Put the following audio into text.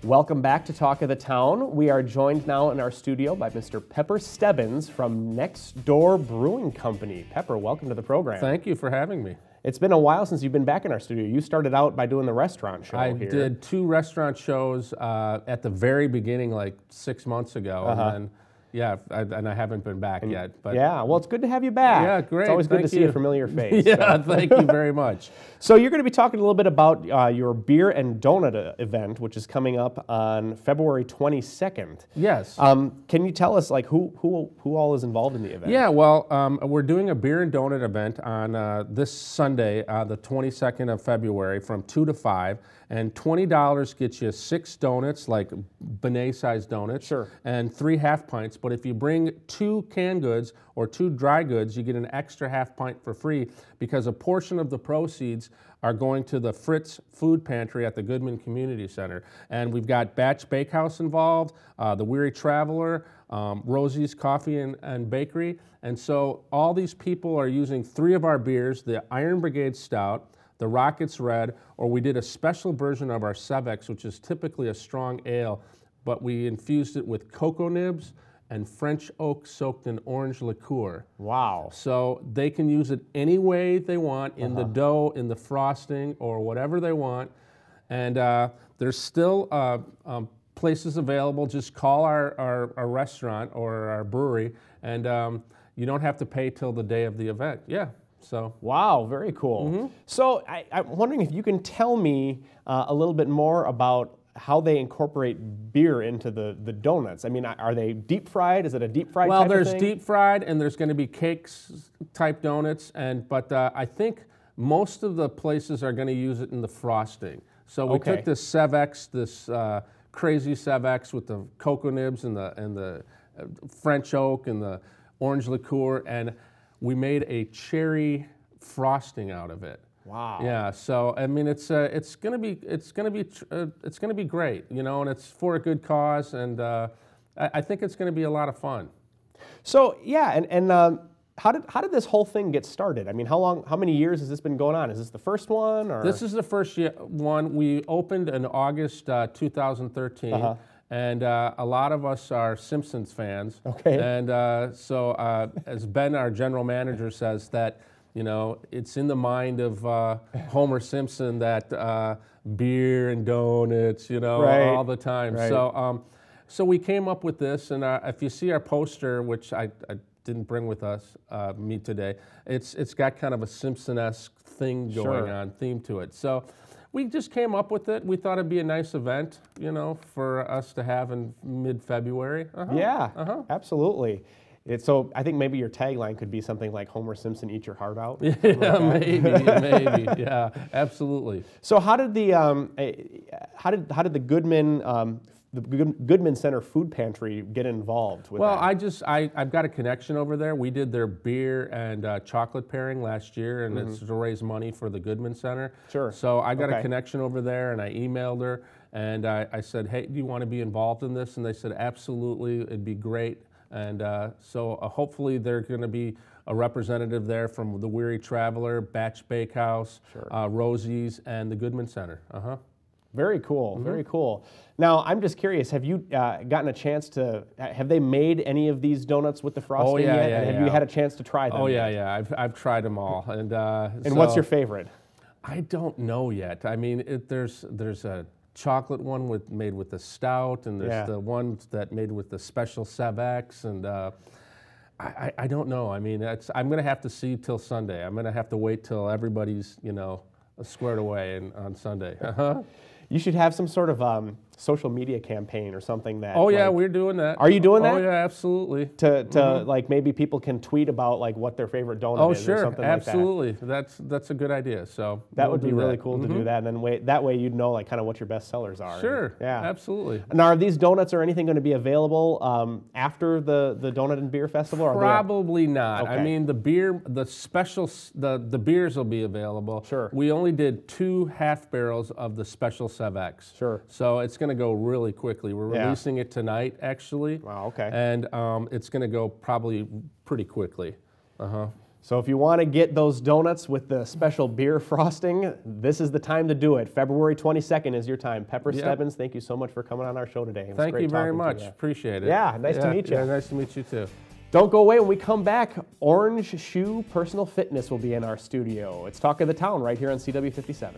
Welcome back to Talk of the Town. We are joined now in our studio by Mr. Pepper Stebbins from Next Door Brewing Company. Pepper, welcome to the program. Thank you for having me. It's been a while since you've been back in our studio. You started out by doing the restaurant show here. I did 2 restaurant shows at the very beginning, like 6 months ago, and then and I haven't been back yet. But yeah, well, it's good to have you back. Yeah, great. It's always good to see a familiar face. Yeah, thank you very much. So you're going to be talking a little bit about your beer and donut event, which is coming up on February 22nd. Yes. Can you tell us like who all is involved in the event? Yeah, well, we're doing a beer and donut event on this Sunday, the 22nd of February, from 2 to 5. And $20 gets you 6 donuts, like beignet-sized donuts, sure, and 3 half pints. But if you bring 2 canned goods or 2 dry goods, you get an extra half pint for free, because a portion of the proceeds are going to the Fritz Food Pantry at the Goodman Community Center. And we've got Batch Bakehouse involved, the Weary Traveler, Rosie's Coffee and Bakery. And so all these people are using 3 of our beers, the Iron Brigade Stout, the Rockets Red, or we did a special version of our Sevex, which is typically a strong ale, but we infused it with cocoa nibs and French oak soaked in orange liqueur. Wow. So they can use it any way they want, in the dough, in the frosting, or whatever they want. And there's still places available. Just call our restaurant or our brewery, and you don't have to pay till the day of the event. Yeah. So. Wow, very cool. So I'm wondering if you can tell me a little bit more about how they incorporate beer into the donuts. I mean, are they deep fried? Is it a deep fried type of thing? Well, there's deep fried, and there's going to be cakes type donuts, but I think most of the places are going to use it in the frosting. So we took this Sevex, this crazy Sevex with the cocoa nibs and the French oak and the orange liqueur, and we made a cherry frosting out of it. Wow. Yeah. So I mean, it's gonna be great, you know, and it's for a good cause, and I think it's gonna be a lot of fun. So yeah, and how did this whole thing get started? I mean, how many years has this been going on? Is this the first one, or? This is the first one. We opened in August 2013. And a lot of us are Simpsons fans. Okay. And so as Ben, our general manager, says that, you know, it's in the mind of Homer Simpson that beer and donuts, you know, all the time. Right. So so we came up with this, and if you see our poster, which I didn't bring with us, me today, it's got kind of a Simpson-esque thing going on, theme to it. So we just came up with it. We thought it'd be a nice event, you know, for us to have in mid-February. Yeah, absolutely. So I think maybe your tagline could be something like "Homer Simpson, eat your heart out." Yeah, maybe. Yeah, absolutely. So how did the Goodman Center Food Pantry get involved with that? Well, I've got a connection over there. We did their beer and chocolate pairing last year, and it's to raise money for the Goodman Center. Sure. So I got a connection over there, and I emailed her, and I said, hey, do you want to be involved in this? And they said, absolutely, it'd be great. And so hopefully there's going to be a representative there from the Weary Traveler, Batch Bakehouse, Rosie's, and the Goodman Center. Very cool, very cool. Now, I'm just curious, have you gotten a chance have they made any of these donuts with the frosting yet? Yeah, have you had a chance to try them yet? Yeah. I've tried them all. And and what's your favorite? I don't know yet. I mean, there's a chocolate one made with the stout, and there's the one that made with the special Sevex, and I don't know. I mean, I'm going to have to see till Sunday. I'm going to have to wait till everybody's, you know, squared away on Sunday. You should have some sort of social media campaign or something that. Oh yeah, we're doing that. Are you doing that? Oh yeah, absolutely. To like maybe people can tweet about like what their favorite donut is or something absolutely. like that. That's a good idea. So that would be really cool to do that, and then that way you'd know like kind of what your best sellers are. Sure. Yeah. Absolutely. Now, are these donuts or anything going to be available after the Donut and Beer Festival? Probably not. Okay. I mean, the beers will be available. Sure. We only did 2 half barrels of the special Sevex. Sure. So it's going to go really quickly. We're releasing it tonight, actually. Wow. Okay. And it's going to go probably pretty quickly. So if you want to get those donuts with the special beer frosting, this is the time to do it. February 22nd is your time. Pepper Stebbins, thank you so much for coming on our show today. Thank you very much. Appreciate it. Yeah, nice to meet you. Yeah, nice to meet you too. Don't go away. When we come back, Orange Shoe Personal Fitness will be in our studio. It's Talk of the Town right here on CW57.